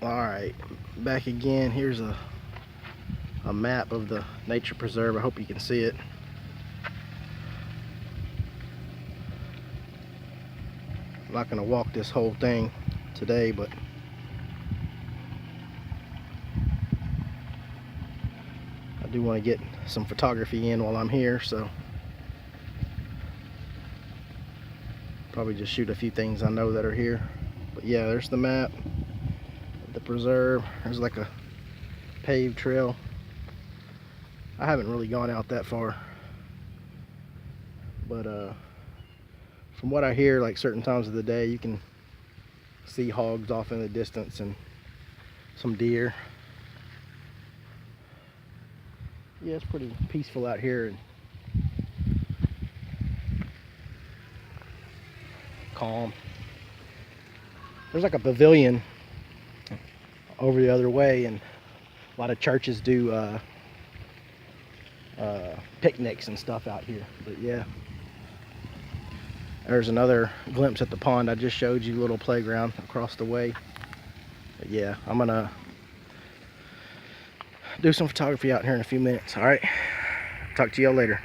Alright, back again. Here's a map of the nature preserve. I hope you can see it. I'm not going to walk this whole thing today, but I do want to get some photography in while I'm here, so probably just shoot a few things I know that are here. But yeah, there's the map of the preserve. There's like a paved trail. I haven't really gone out that far, but from what I hear, like certain times of the day you can see hogs off in the distance and some deer. Yeah, it's pretty peaceful out here and calm. There's like a pavilion over the other way, and a lot of churches do picnics and stuff out here. But yeah, there's another glimpse at the pond I just showed you, little playground across the way. But yeah, I'm gonna do some photography out here in a few minutes. All right, talk to y'all later.